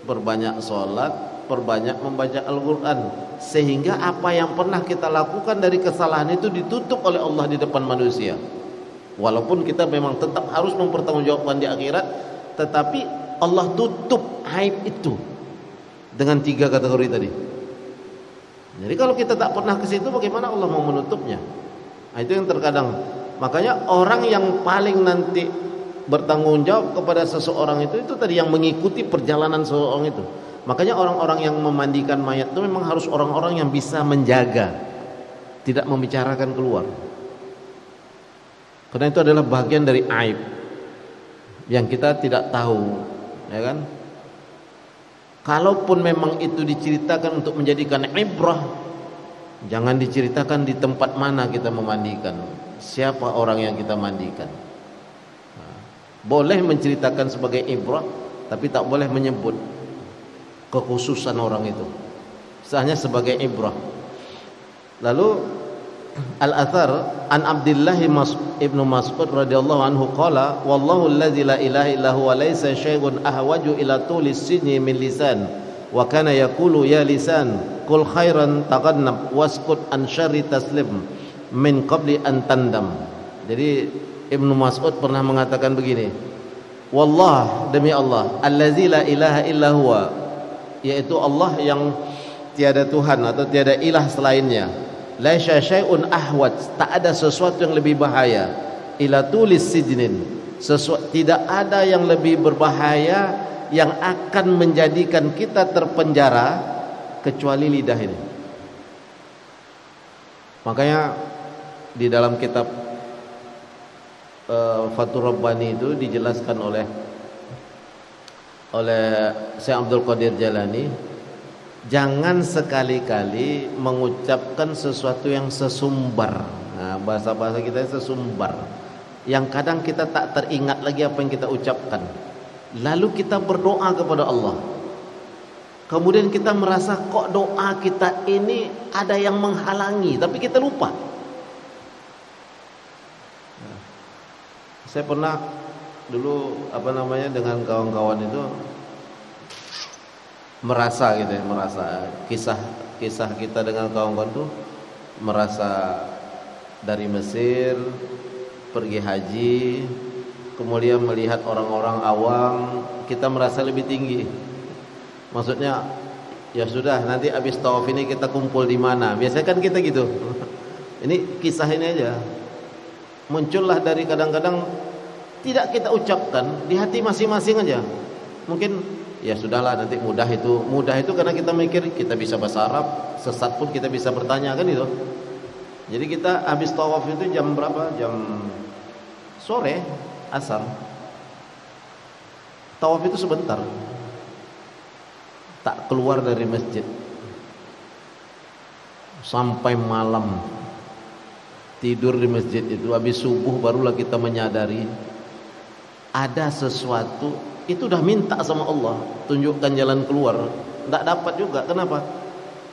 perbanyak sholat, perbanyak membaca Al-Quran, sehingga apa yang pernah kita lakukan dari kesalahan itu ditutup oleh Allah di depan manusia. Walaupun kita memang tetap harus mempertanggungjawabkan di akhirat, tetapi Allah tutup aib itu dengan 3 kategori tadi. Jadi kalau kita tak pernah ke situ, bagaimana Allah mau menutupnya? Nah, itu yang terkadang. Makanya orang yang paling nanti bertanggung jawab kepada seseorang itu tadi yang mengikuti perjalanan seseorang itu. Makanya orang-orang yang memandikan mayat itu memang harus orang-orang yang bisa menjaga, tidak membicarakan keluar. Karena itu adalah bagian dari aib yang kita tidak tahu, ya kan? Kalaupun memang itu diceritakan untuk menjadikan ibrah, jangan diceritakan di tempat mana kita memandikan, siapa orang yang kita mandikan. Boleh menceritakan sebagai ibrah, tapi tak boleh menyebut kekhususan orang itu, hanya sebagai ibrah. Lalu al-athar an Abdullah ibnu Mas'ud radhiyallahu anhu qala wallahu alladzi la ilaha illa huwa laysa syai'un ahwaju ila tulis sinni min lisan wa kana yaqulu ya lisan qul khairan taqannab waskut an syarri taslim min qabli an tandam. Jadi Ibnu Mas'ud pernah mengatakan begini, wallah, demi Allah, allazi la ilaha illa huwa, yaitu Allah yang tiada Tuhan atau tiada ilah selainnya, laisa syai'un ahwat, tak ada sesuatu yang lebih bahaya, ila tulis sijnin, tidak ada yang lebih berbahaya yang akan menjadikan kita terpenjara kecuali lidah ini. Makanya di dalam kitab Fathur Rabbani itu dijelaskan oleh Syekh Abdul Qadir Jalani, jangan sekali-kali mengucapkan sesuatu yang sesumbar. Nah, bahasa-bahasa kita sesumbar, yang kadang kita tak teringat lagi apa yang kita ucapkan. Lalu kita berdoa kepada Allah, kemudian kita merasa kok doa kita ini ada yang menghalangi, tapi kita lupa. Saya pernah dulu dengan kawan-kawan itu merasa gitu ya, kisah kita dengan kawan-kawan itu merasa dari Mesir pergi haji, kemudian melihat orang-orang awam, kita merasa lebih tinggi. Maksudnya ya sudah, nanti habis tawaf ini kita kumpul di mana? Biasanya kan kita gitu. Ini kisah ini aja muncullah dari kadang-kadang tidak kita ucapkan di hati masing-masing aja. Mungkin ya sudahlah, nanti mudah itu karena kita mikir kita bisa bahasa Arab, sesat pun kita bisa bertanya kan itu. Jadi kita habis tawaf itu jam berapa? Jam sore, asar. Tawaf itu sebentar, tak keluar dari masjid sampai malam, tidur di masjid itu. Habis subuh barulah kita menyadari ada sesuatu. Itu udah minta sama Allah tunjukkan jalan keluar, tidak dapat juga. Kenapa?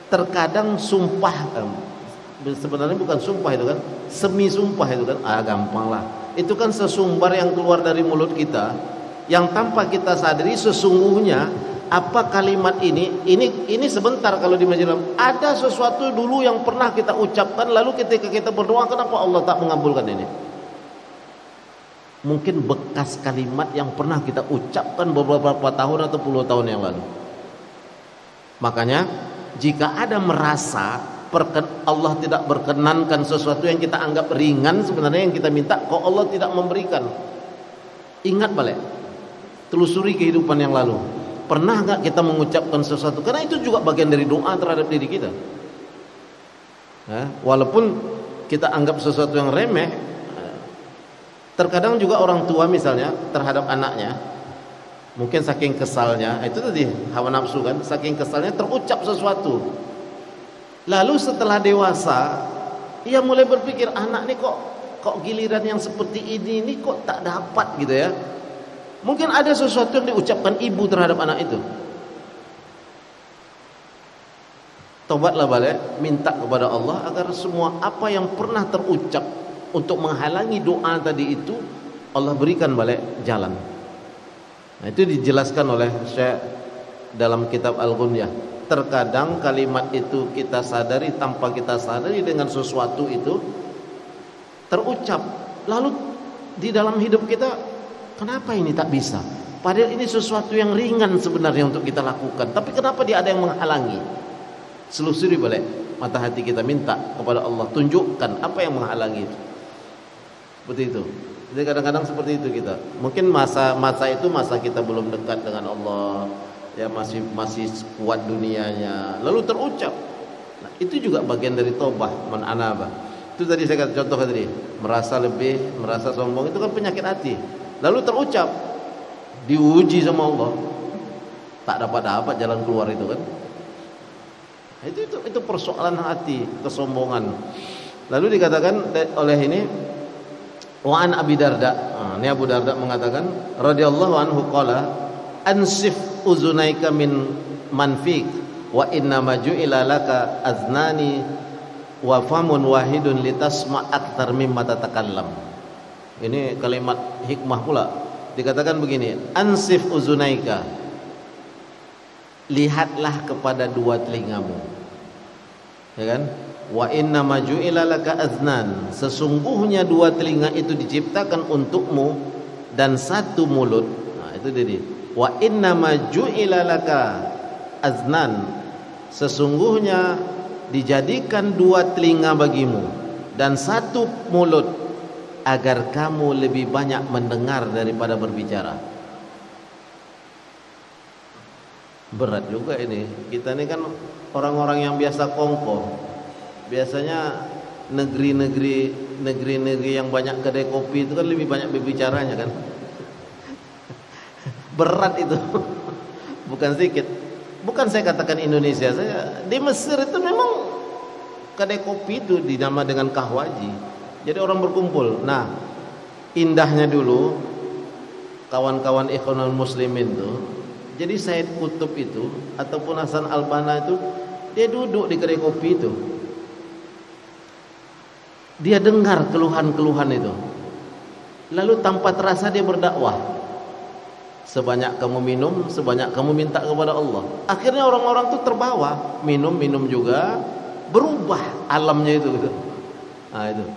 Terkadang sumpah, sebenarnya bukan sumpah itu kan, semi sumpah itu kan, gampang lah. Itu kan sesumbar yang keluar dari mulut kita, yang tanpa kita sadari sesungguhnya apa kalimat ini sebentar. Kalau di masjid ada sesuatu dulu yang pernah kita ucapkan, lalu ketika kita berdoa, kenapa Allah tak mengabulkan ini? Mungkin bekas kalimat yang pernah kita ucapkan beberapa tahun atau puluh tahun yang lalu. Makanya jika ada merasa Allah tidak berkenankan sesuatu yang kita anggap ringan, sebenarnya yang kita minta kok Allah tidak memberikan, ingat balik, telusuri kehidupan yang lalu. Pernah gak kita mengucapkan sesuatu? Karena itu juga bagian dari doa terhadap diri kita. Walaupun kita anggap sesuatu yang remeh. Terkadang juga orang tua misalnya terhadap anaknya, mungkin saking kesalnya, itu tadi hawa nafsu kan, saking kesalnya terucap sesuatu. Lalu setelah dewasa, ia mulai berpikir, anak ini kok giliran yang seperti ini kok tak dapat gitu ya. Mungkin ada sesuatu yang diucapkan ibu terhadap anak itu. Tobatlah balik, minta kepada Allah agar semua apa yang pernah terucap untuk menghalangi doa tadi itu Allah berikan balik jalan. Nah, itu dijelaskan oleh Syekh dalam kitab Al-Ghunyah. Terkadang kalimat itu kita sadari tanpa kita sadari dengan sesuatu itu terucap, lalu di dalam hidup kita, kenapa ini tak bisa? Padahal ini sesuatu yang ringan sebenarnya untuk kita lakukan, tapi kenapa dia ada yang menghalangi? Selusuri balik mata hati kita, minta kepada Allah, tunjukkan apa yang menghalangi itu. Seperti itu. Jadi kadang-kadang seperti itu kita. Mungkin masa itu masa kita belum dekat dengan Allah, ya masih kuat dunianya. Lalu terucap. Nah, itu juga bagian dari taubah, man anaba. Itu tadi saya kata contoh tadi, merasa sombong itu kan penyakit hati. Lalu terucap, diuji sama Allah, tak dapat jalan keluar itu kan. Itu persoalan hati, kesombongan. Lalu dikatakan oleh ini, wa an Abi Darda. Ini Abu Darda mengatakan radhiyallahu anhu qala ansif uzunaika min manfik wa inna ma ju'ila laka aznani wa famun wahidun litasma' aktsar mimma tatakallam. Ini kalimat hikmah pula. Dikatakan begini, ansif uzunaika, lihatlah kepada dua telingamu, ya kan? Wa inna ma ju'ila laka aznan, sesungguhnya dua telinga itu diciptakan untukmu dan satu mulut. Nah, itu jadi wa inna ma ju'ila laka aznan, sesungguhnya dijadikan dua telinga bagimu dan satu mulut agar kamu lebih banyak mendengar daripada berbicara. Berat juga ini. Kita ini kan orang-orang yang biasa kongko. Biasanya negeri-negeri yang banyak kedai kopi itu kan lebih banyak berbicaranya kan. Berat itu. Bukan sedikit. Bukan saya katakan Indonesia saja. Di Mesir itu memang kedai kopi itu dinama dengan kahwaji. Jadi orang berkumpul. Nah, indahnya dulu kawan-kawan Ikhwanul Muslimin itu, jadi Said Qutb itu ataupun Hasan Al-Banna itu, dia duduk di kedai kopi itu. Dia dengar keluhan-keluhan itu. Lalu tanpa terasa dia berdakwah. Sebanyak kamu minum, sebanyak kamu minta kepada Allah. Akhirnya orang-orang itu terbawa, minum juga, berubah alamnya itu gitu. Nah, itu.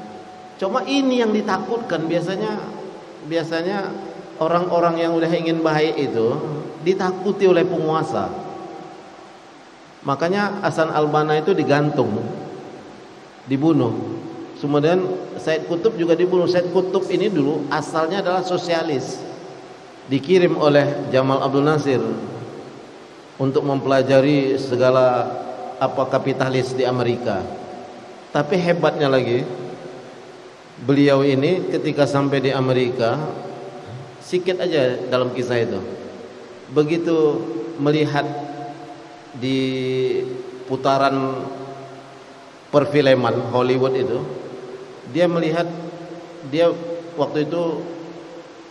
Cuma ini yang ditakutkan, biasanya orang-orang yang udah ingin baik itu ditakuti oleh penguasa. Makanya Hasan Al-Banna itu digantung, dibunuh. Kemudian Said Qutb juga dibunuh. Said Qutb ini dulu asalnya adalah sosialis, dikirim oleh Jamal Abdul Nasir untuk mempelajari segala kapitalis di Amerika. Tapi hebatnya lagi, beliau ini ketika sampai di Amerika, sikit aja dalam kisah itu, begitu melihat di putaran perfilman Hollywood itu, dia melihat, dia waktu itu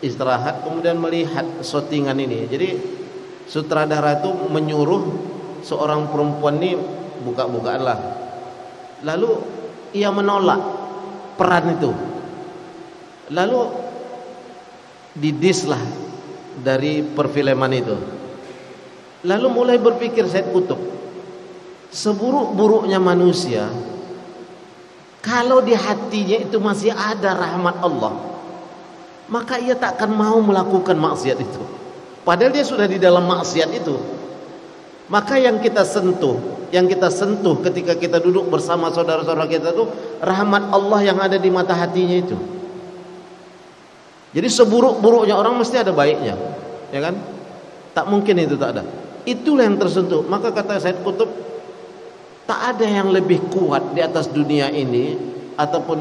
istirahat, kemudian melihat syutingan ini. Jadi sutradara itu menyuruh seorang perempuan ini buka-bukaan lah, lalu ia menolak peran itu, lalu didislah dari perfilman itu. Lalu mulai berpikir Said Qutb, seburuk-buruknya manusia, kalau di hatinya itu masih ada rahmat Allah, maka ia tak akan mau melakukan maksiat itu. Padahal dia sudah di dalam maksiat itu. Maka yang kita sentuh ketika kita duduk bersama saudara-saudara kita itu rahmat Allah yang ada di mata hatinya itu. Jadi seburuk-buruknya orang mesti ada baiknya, ya kan? Tak mungkin itu tak ada. Itulah yang tersentuh. Maka kata Said Qutb, tak ada yang lebih kuat di atas dunia ini ataupun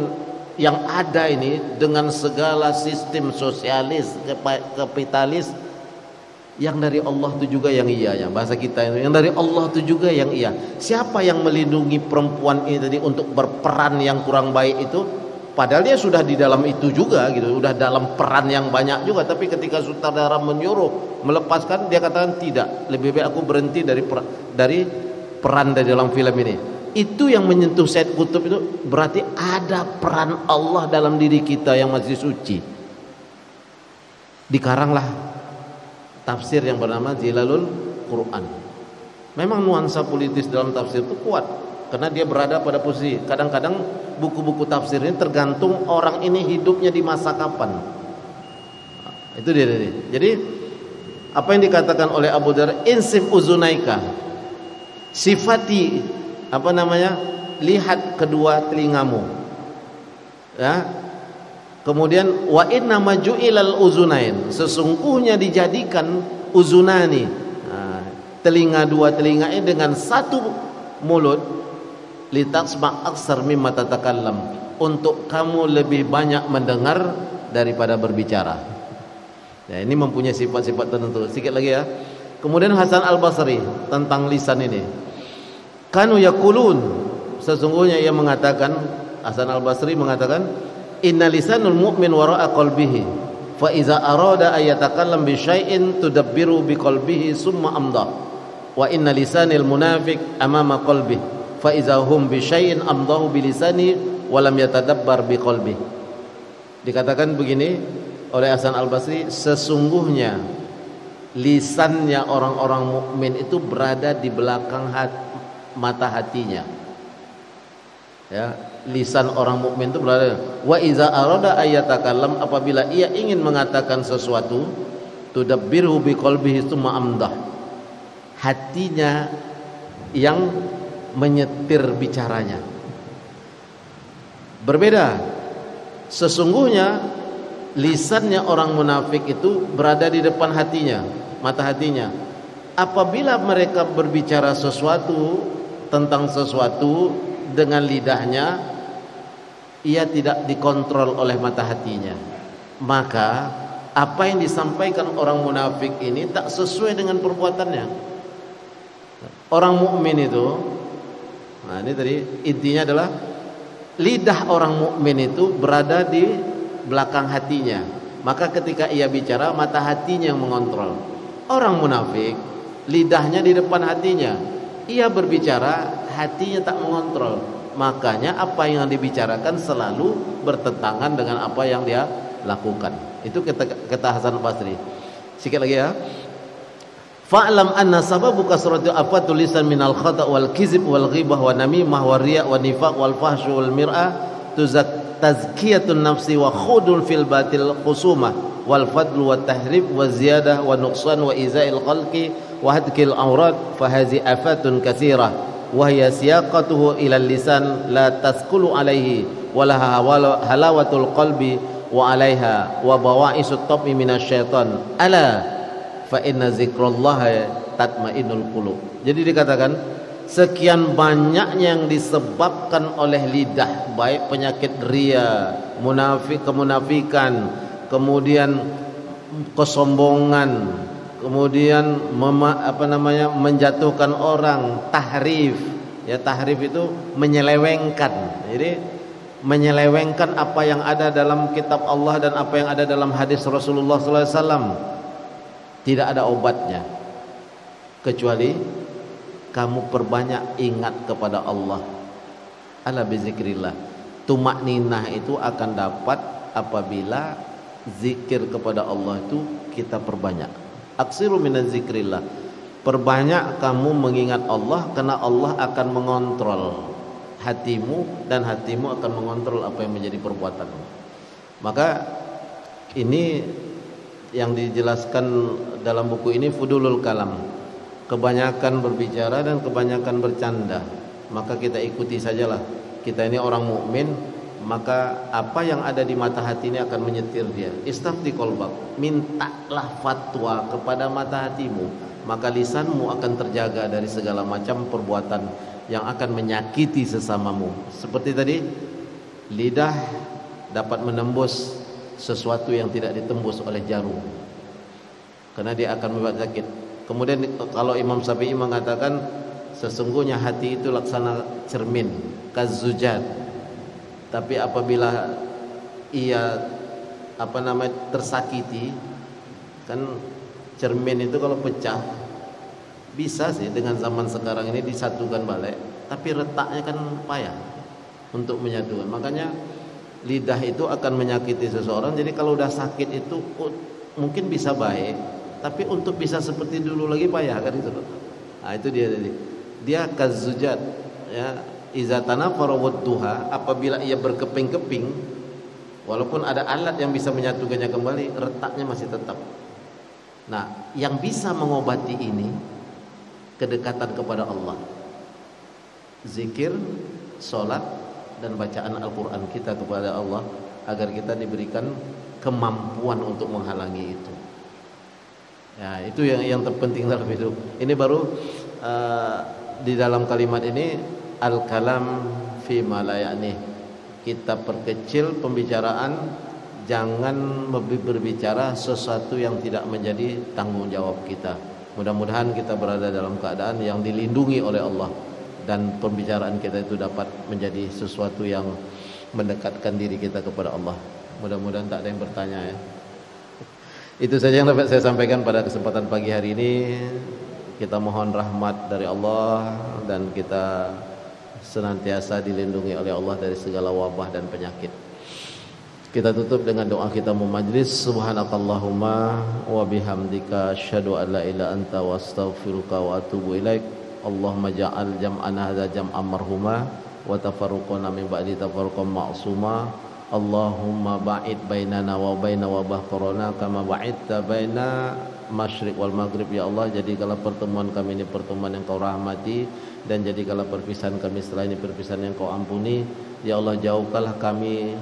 yang ada ini dengan segala sistem sosialis, kapitalis, yang dari Allah itu juga yang iya, ya bahasa kita itu, yang dari Allah itu juga yang iya. Siapa yang melindungi perempuan ini tadi untuk berperan yang kurang baik itu? Padahal dia sudah di dalam itu juga gitu, sudah dalam peran yang banyak juga. Tapi ketika sutradara menyuruh melepaskan, dia katakan tidak, lebih baik aku berhenti dari peran dari dalam film ini. Itu yang menyentuh Said Qutb itu, berarti ada peran Allah dalam diri kita yang masih suci. Dikaranglah tafsir yang bernama Zilalul Quran. Memang nuansa politis dalam tafsir itu kuat karena dia berada pada posisi. Kadang-kadang buku-buku tafsir ini tergantung orang ini hidupnya di masa kapan. Itu dia. Jadi apa yang dikatakan oleh Abu Darda, insif uzunaika, sifati lihat kedua telingamu, ya. Kemudian wa inna maju'ilal uzunain, sesungguhnya dijadikan uzunani, telinga dua telinga ini dengan satu mulut, litasma' aksar mimma tatakallam, untuk kamu lebih banyak mendengar daripada berbicara. Ya, ini mempunyai sifat-sifat tertentu. Sedikit lagi ya. Kemudian Hasan Al-Basri tentang lisan ini. Kanu yaqulun, sesungguhnya ia mengatakan, Hasan Al-Basri mengatakan, inna lisanul mu'min wara'a qalbihi, fa iza arada ayatakallam bi syai'in tudabbiru bi qalbihi summa amdah, wa inna lisanil munafiq amama qalbihi, fa iza hum bi syai'in amdahu bi lisani wa lam yatadabbar bi qalbihi. Dikatakan begini oleh Hasan Al-Basri, sesungguhnya lisannya orang-orang mukmin itu berada di belakang mata hatinya. Ya, lisan orang mukmin itu berada. Wa iza arada ayatakallam, apabila ia ingin mengatakan sesuatu, tudabbiru biqalbihi tsumma amdah, hatinya yang menyetir bicaranya. Berbeda. Sesungguhnya lisannya orang munafik itu berada di depan hatinya, mata hatinya. Apabila mereka berbicara sesuatu tentang sesuatu dengan lidahnya, ia tidak dikontrol oleh mata hatinya, maka apa yang disampaikan orang munafik ini tak sesuai dengan perbuatannya. Orang mukmin itu, nah ini tadi intinya adalah lidah orang mukmin itu berada di belakang hatinya, maka ketika ia bicara mata hatinya yang mengontrol. Orang munafik lidahnya di depan hatinya, ia berbicara hatinya tak mengontrol, makanya apa yang dibicarakan selalu bertentangan dengan apa yang dia lakukan. Itu kata Hasan Basri. Sikit lagi ya. Fa'lam anna sababu kasratu afatul lisan minal khata' wal kizib wal ghibah wa namimah wa riya' wa nifaq wal fahsy wal mir'ah tazkiyatun nafsi wa khudul fil batil khusumah wal fadlu wa tahrib wa ziyadah wa nuqsan wa iza'il khalqi wa hadkil awrad fa hazi afatun katsirah wa hiya siyaqatuhu ila lisan la taskulu alaihi wa laha halawatul qalbi wa alaiha wa bawa'isut tab'i minasyaitan ala fa inna zikrallaha tatma'innul qulub. Jadi dikatakan sekian banyaknya yang disebabkan oleh lidah, baik penyakit riya, kemunafikan, kemudian kesombongan, kemudian menjatuhkan orang, tahrif. Ya, tahrif itu menyelewengkan. Jadi menyelewengkan apa yang ada dalam kitab Allah dan apa yang ada dalam hadis Rasulullah sallallahu alaihi wasallam. Tidak ada obatnya kecuali kamu perbanyak ingat kepada Allah. Ala bizikrillah. Tumakninah itu akan dapat apabila zikir kepada Allah itu kita perbanyak. Aksiru minaz zikrillah. Perbanyak kamu mengingat Allah, karena Allah akan mengontrol hatimu dan hatimu akan mengontrol apa yang menjadi perbuatanmu. Maka ini yang dijelaskan dalam buku ini Fudulul Kalam, kebanyakan berbicara dan kebanyakan bercanda. Maka kita ikuti sajalah, kita ini orang mukmin, maka apa yang ada di mata hati ini akan menyetir dia. Istafti qalbak, mintalah fatwa kepada mata hatimu, maka lisanmu akan terjaga dari segala macam perbuatan yang akan menyakiti sesamamu. Seperti tadi, lidah dapat menembus sesuatu yang tidak ditembus oleh jarum, karena dia akan membuat sakit. Kemudian kalau Imam Syafi'i mengatakan sesungguhnya hati itu laksana cermin, kazzujat. Tapi apabila ia tersakiti, kan cermin itu kalau pecah bisa sih dengan zaman sekarang ini disatukan balik, tapi retaknya kan payah untuk menyatukan. Makanya lidah itu akan menyakiti seseorang. Jadi kalau udah sakit itu mungkin bisa baik, tapi untuk bisa seperti dulu lagi payah kan itu. Nah, itu dia kazujat ya, iza tanafara wadduha, apabila ia berkeping-keping, walaupun ada alat yang bisa menyatukannya kembali, retaknya masih tetap. Nah, yang bisa mengobati ini kedekatan kepada Allah, zikir, sholat, dan bacaan Al-Quran kita kepada Allah, agar kita diberikan kemampuan untuk menghalangi itu. Ya, itu yang terpenting dalam hidup. Ini baru di dalam kalimat ini al-kalam fi ma la ya'ni. Kita perkecil pembicaraan, jangan berbicara sesuatu yang tidak menjadi tanggung jawab kita. Mudah-mudahan kita berada dalam keadaan yang dilindungi oleh Allah, dan pembicaraan kita itu dapat menjadi sesuatu yang mendekatkan diri kita kepada Allah. Mudah-mudahan tak ada yang bertanya ya. Itu saja yang dapat saya sampaikan pada kesempatan pagi hari ini. Kita mohon rahmat dari Allah, dan kita senantiasa dilindungi oleh Allah dari segala wabah dan penyakit. Kita tutup dengan doa kita memajlis. Subhanakallahumma wa bihamdika asyhadu an la ilaha anta wa astaghfiruka wa atubu ilaik. Allahumma ja'al jam'ana hadza jam'an marhuma wa tafarruqana min ba'di tafarruqan ma'suma. Allahumma ba'id bainana wa baina wabah corona kama ba'idta baina masyriq wal maghrib. Ya Allah, jadikanlah pertemuan kami ini pertemuan yang Kau rahmati, dan jadikanlah perpisahan kami setelah ini perpisahan yang Kau ampuni. Ya Allah, jauhkanlah kami,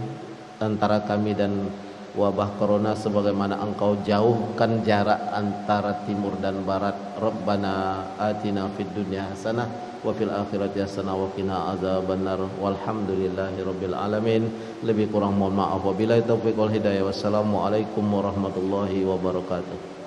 antara kami dan wabah corona sebagaimana Engkau jauhkan jarak antara timur dan barat. Rabbana atina fid dunya hasanah wa fil akhirati hasanah wa qina azabannar. Walhamdulillahi rabbil alamin. Lebih kurang mohon maaf, wabillahi taufiq wal hidayah. Wassalamualaikum warahmatullahi wabarakatuh.